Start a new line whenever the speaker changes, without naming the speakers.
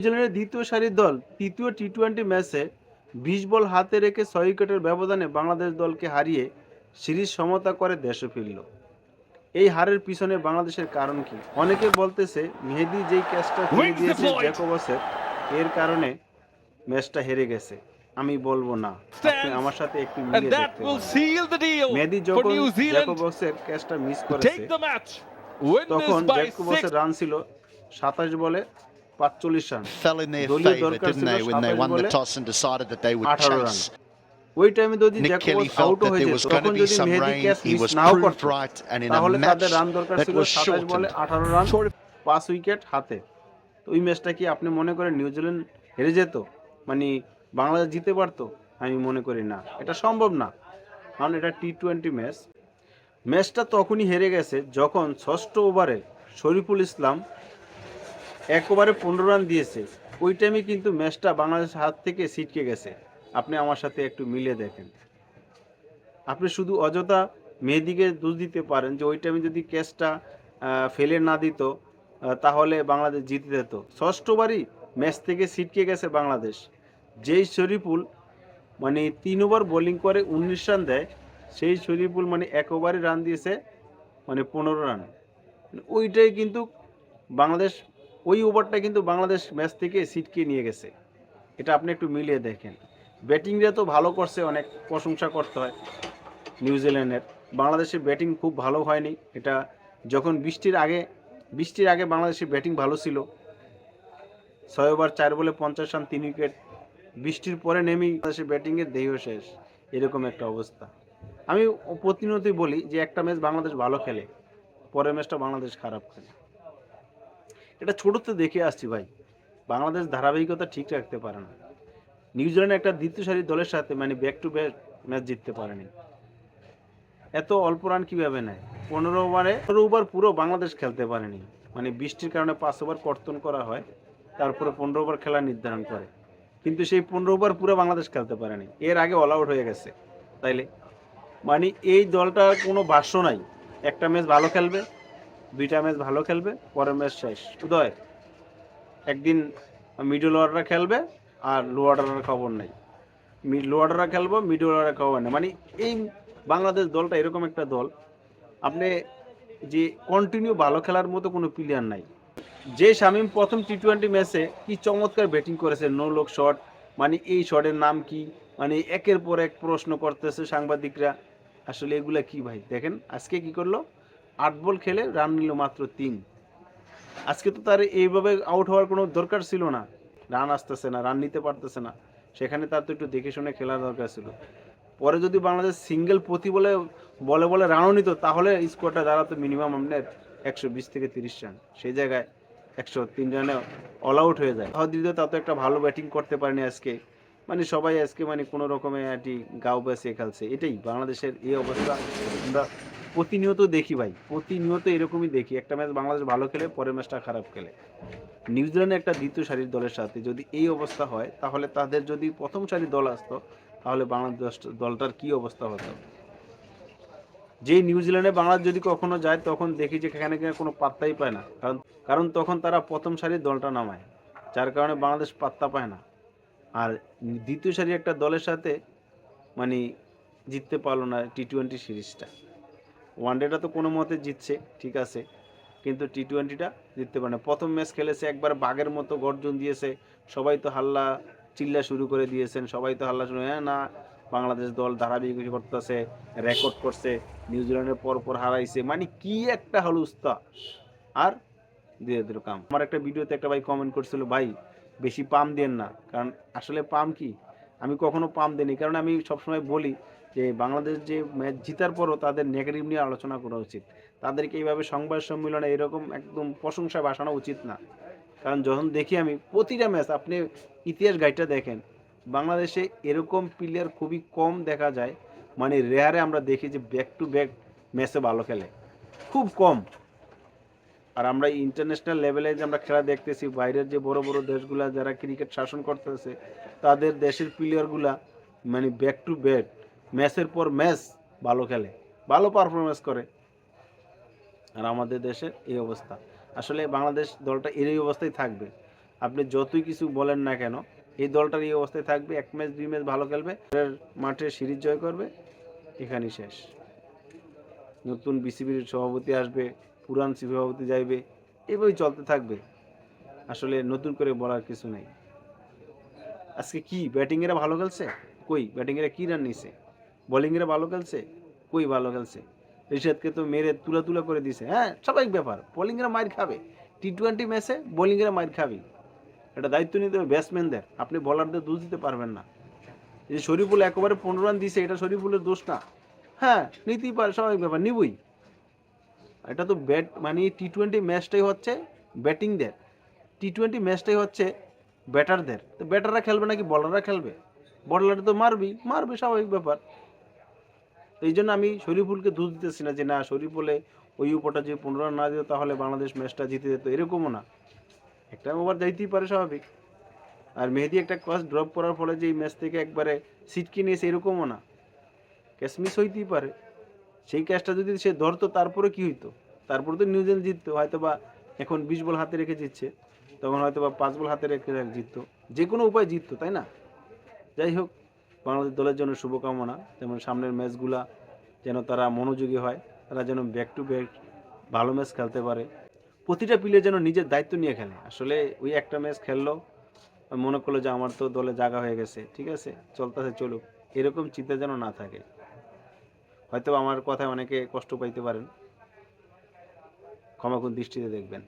নিউজিল্যান্ডের দ্বিতীয় সারির দল তৃতীয় টি-20 ম্যাচে 20 বল হাতে রেখে 6 উইকেটের ব্যবধানে বাংলাদেশ দলকে হারিয়ে সিরিজ সমতা করে দেশে ফিরল। এই হারের পিছনে বাংলাদেশের কারণ কি? অনেকে বলতেছে মেহেদী যেই ক্যাচটা ফিরিয়ে দিয়েছে জ্যাকবসের, এর কারণে ম্যাচটা হেরে গেছে। আমি বলবো না, আপনি আমার সাথে একটু মিলিয়ে দেখতে পারেন। মেহেদী যখন জ্যাকবসের ক্যাচটা মিস করেছে তখন জ্যাকবসের রান ছিল 27 বলে 45 রান। দলীয় দরকার ছিল 27 বলে 18 রান। ওই টাইমে যদি জ্যাকবস আউট হয়ে যেত, তখন যদি মেহেদী ক্যাচ মিস নাও করত, তাহলে তাদের রান দরকার ছিল 27 বলে 18 রান, 5 উইকেট হাতে। তো ওই ম্যাচটা কি আপনি মনে করেন নিউজিল্যান্ড হেরে যেত, মানে বাংলাদেশ জিতে পারতো? আমি মনে করি না, এটা সম্ভব না। কারণ এটা টি-20 ম্যাচ। ম্যাচটা তখনই হেরে গেছে যখন 6ষ্ঠ ওভারে শরীফুল ইসলাম 1 ওভারে 15 রান দিয়েছে। ওই টাইমে কিন্তু ম্যাচটা বাংলাদেশের হাত থেকে ছিটকে গেছে। আপনি আমার সাথে একটু মিলিয়ে দেখেন। আপনি শুধু অযথা মেহেদীকে দোষ দিতে পারেন যে ওই টাইমে যদি ক্যাচটা ফেলে না দিত, তাহলে বাংলাদেশ জিতে যেত। 6ষ্ঠ ওভারই ম্যাচ থেকে ছিটকে গেছে বাংলাদেশ। যেই শরীফুল মানে 3 ওভার বোলিং করে 19 রান দেয়, সেই শরীফুল মানে 1 ওভারে রান দিয়েছে মানে 15 রান। ওইটাই কিন্তু বাংলাদেশ, ওই ওভারটা কিন্তু বাংলাদেশ ম্যাচ থেকে ছিটকে নিয়ে গেছে। এটা আপনি একটু মিলিয়ে দেখেন। ব্যাটিংরা তো ভালো করছে, অনেক প্রশংসা করতে হয় নিউজিল্যান্ডের। বাংলাদেশের ব্যাটিং খুব ভালো হয়নি। এটা যখন বৃষ্টির আগে বাংলাদেশের ব্যাটিং ভালো ছিল। 6 ওভার 4 বলে 50 রান, 3 উইকেট। বৃষ্টির পরে নেমেই বাংলাদেশের ব্যাটিংয়ের দেহ শেষ, এরকম একটা অবস্থা। আমি প্রতিনিয়তই বলি যে একটা ম্যাচ বাংলাদেশ ভালো খেলে, পরের ম্যাচটা বাংলাদেশ খারাপ খেলে। এটা ছোটোতে দেখে আসছি ভাই, বাংলাদেশ ধারাবাহিকতা ঠিক রাখতে পারে না। নিউজিল্যান্ড একটা দ্বিতীয় সারির দলের সাথে মানে ব্যাক টু ব্যাক ম্যাচ জিততে পারেনি। এত অল্প রান কীভাবে নেয়? 15 ওভার পুরো বাংলাদেশ খেলতে পারেনি। মানে বৃষ্টির কারণে 5 ওভার কর্তন করা হয়, তারপরে 15 ওভার খেলা নির্ধারণ করে। কিন্তু সেই 15 ওভার পুরো বাংলাদেশ খেলতে পারেনি, এর আগে অল আউট হয়ে গেছে। তাইলে মানে এই দলটার কোনো ভাষ্য নাই। একটা ম্যাচ ভালো খেলবে, 2টা ম্যাচ ভালো খেলবে, পরের ম্যাচ শেষ। উদয় একদিন মিডল অর্ডাররা খেলবে আর লো অর্ডারের খবর নেই, লো অর্ডাররা খেলবো, মিডল অর্ডারের খবর নেই। মানে এই বাংলাদেশ দলটা এরকম একটা দল, আপনি যে কন্টিনিউ ভালো খেলার মতো কোনো প্লেয়ার নাই। যে শামীম প্রথম টি-20 ম্যাচে কি চমৎকার ব্যাটিং করেছে, নো লুক শট, মানে এই শটের নাম কি, মানে একের পর এক প্রশ্ন করতেছে সাংবাদিকরা। আসলে এগুলা কি ভাই? দেখেন আজকে কি করলো, 8 বল খেলে রান নিল মাত্র 3। আজকে তো তার এইভাবে আউট হওয়ার কোনো দরকার ছিল না। রান আসতেছে না, রান নিতে পারতেছে না, সেখানে তার তো একটু দেখে শুনে খেলার দরকার ছিল। পরে যদি বাংলাদেশ সিঙ্গেল প্রতি বলে বলে রানও নিত, তাহলে স্কোরটা দাঁড়াতো মিনিমাম আপনার 120 থেকে 30 রান। সেই জায়গায় 103 রানে অল আউট হয়ে যায়। দ্বিতীয় তা তো একটা ভালো ব্যাটিং করতে পারেনি আজকে। মানে সবাই আজকে মানে কোনো রকমে একটি গাও বেসে খেলছে। এটাই বাংলাদেশের এই অবস্থা। আমরা প্রতিনিয়ত দেখি ভাই, প্রতিনিয়ত এরকমই দেখি। একটা ম্যাচ বাংলাদেশ ভালো খেলে, পরের ম্যাচটা খারাপ খেলে। নিউজিল্যান্ডের একটা দ্বিতীয় সারির দলের সাথে যদি এই অবস্থা হয়, তাহলে তাদের যদি প্রথম সারির দল আসতো, তাহলে বাংলাদেশ দলটার কি অবস্থা হতো? যেই নিউজিল্যান্ডে বাংলাদেশ যদি কখনো যায়, তখন দেখি যে এখানে কোনো পাত্তাই পায় না। কারণ তখন তারা প্রথম সারির দলটা নামায়, যার কারণে বাংলাদেশ পাত্তা পায় না। আর দ্বিতীয় সারির একটা দলের সাথে মানে জিততে পারলো না টি-20 সিরিজটা। ওয়ানডেটা তো কোনো মতে জিতছে, ঠিক আছে, কিন্তু টি-20টা জিততে পারে না। প্রথম ম্যাচ খেলেছে, একবার বাঘের মতো গর্জন দিয়েছে, সবাই তো হাল্লা চিল্লা শুরু করে দিয়েছেন, সবাই তো হাল্লা শুরু, হ্যাঁ না বাংলাদেশ দল ধারাবাহিক করতেছে, রেকর্ড করছে, নিউজিল্যান্ডের পর হারাইছে, মানে কি একটা হলুস্তা। আর দিয়ে দিল কাম। আমার একটা ভিডিওতে একটা ভাই কমেন্ট করছিল, ভাই বেশি পাম দেন না। কারণ আসলে পাম কি, আমি কখনো পাম দিইনি, কারণ আমি সবসময় বলি যে বাংলাদেশ যে ম্যাচ জিতার পরও তাদের নেগেটিভ নিয়ে আলোচনা করা উচিত। তাদেরকে এইভাবে সংবাদ সম্মেলনে এরকম একদম প্রশংসা ভাসানো উচিত না। কারণ যখন দেখি আমি প্রতিটা ম্যাচ, আপনি ইতিহাস গাইডটা দেখেন, বাংলাদেশে এরকম প্লেয়ার খুবই কম দেখা যায়। মানে রেয়ারে আমরা দেখি যে ব্যাক টু ব্যাক ম্যাচে ভালো খেলে, খুব কম। আর আমরা ইন্টারন্যাশনাল লেভেলে যে আমরা খেলা দেখতেছি, বাইরের যে বড় বড় দেশগুলা যারা ক্রিকেট শাসন করতেছে, তাদের দেশের প্লেয়ারগুলা মানে ব্যাক টু ব্যাক ম্যাচের পর ম্যাচ ভালো খেলে, ভালো পারফরমেন্স করে। আর আমাদের দেশের এই অবস্থা। আসলে বাংলাদেশ দলটা এর এই অবস্থায় থাকবে। আপনি যতই কিছু বলেন না কেন, এই দলটার এই অবস্থায় থাকবে, 1 ম্যাচ 2 ম্যাচ ভালো খেলবে, পরের মাঠে সিরিজ জয় করবে, এখানেই শেষ। নতুন বিসিবির সভাপতি আসবে, পুরান সভাপতি যাইবে, এভাবেই চলতে থাকবে। আসলে নতুন করে বলার কিছু নেই। আজকে কি ব্যাটিং এরা ভালো খেলছে? কই ব্যাটিং এরা কি রান নিছে? বোলিং এরা ভালো খেলছে? কই ভালো খেলছে? রিশাদকে তো মেরে তুলা তুলা করে দিছে। হ্যাঁ, স্বাভাবিক ব্যাপার। বোলিং এরা মাইর খাবে। টি-20 ম্যাচে বোলিং এরা মাইর খাবেই। এটা দায়িত্ব নিতে হবে ব্যাটসম্যানদের। আপনি বোলারদের দোষ দিতে পারবেন না। এই যে শরীফুল একেবারে 15 রান দিছে, এটা শরীফুলের দোষ না। হ্যাঁ, নিতেই পারে, স্বাভাবিক ব্যাপার, নিবই। এটা তো ব্যাট মানে টি-20 ম্যাচটাই হচ্ছে ব্যাটিংদের, টি-20 ম্যাচটাই হচ্ছে ব্যাটারদের। তো ব্যাটাররা খেলবে নাকি বলাররা খেলবে? বলাররা তো মারবি, স্বাভাবিক ব্যাপার। তো এই জন্য আমি শরীফুলকে দোষ দিতেছি না যে না শরীফুলে ওই উপরটা যে 15 রান না দিত তাহলে বাংলাদেশ ম্যাচটা জিতে যেত, এরকমও না। একটা ওভার যাইতেই পারে, স্বাভাবিক। আর মেহেদী একটা ক্রস ড্রপ করার ফলে যে এই ম্যাচ থেকে একবারে ছিটকে নিয়েছে, এরকমও না। ক্যাচ মিস হইতেই পারে। সেই ক্যাচটা যদি সে ধরতো তারপরে কি হইতো? তারপরে তো নিউজিল্যান্ড জিততো হয়তো, বা এখন 20 বল হাতে রেখে জিতছে, তখন হয়তো বা 5 বল হাতে রেখে জিততো, যে কোনো উপায় জিততো, তাই না? যাই হোক, বাংলাদেশ দলের জন্য শুভকামনা, যেমন সামনের ম্যাচগুলা যেন তারা মনোযোগী হয়, তারা যেন ব্যাক টু ব্যাক ভালো ম্যাচ খেলতে পারে, প্রতিটা প্লেয়ার যেন নিজের দায়িত্ব নিয়ে খেলে। আসলে ওই একটা ম্যাচ খেললো, মনে করলো যে আমার তো দলে জায়গা হয়ে গেছে, ঠিক আছে চলতেছে চলুক, এরকম চিন্তা যেন না থাকে। হয়তো আমার কথায় অনেকে কষ্ট পাইতে পারেন, ক্ষমাগুণ দৃষ্টিতে দেখবেন।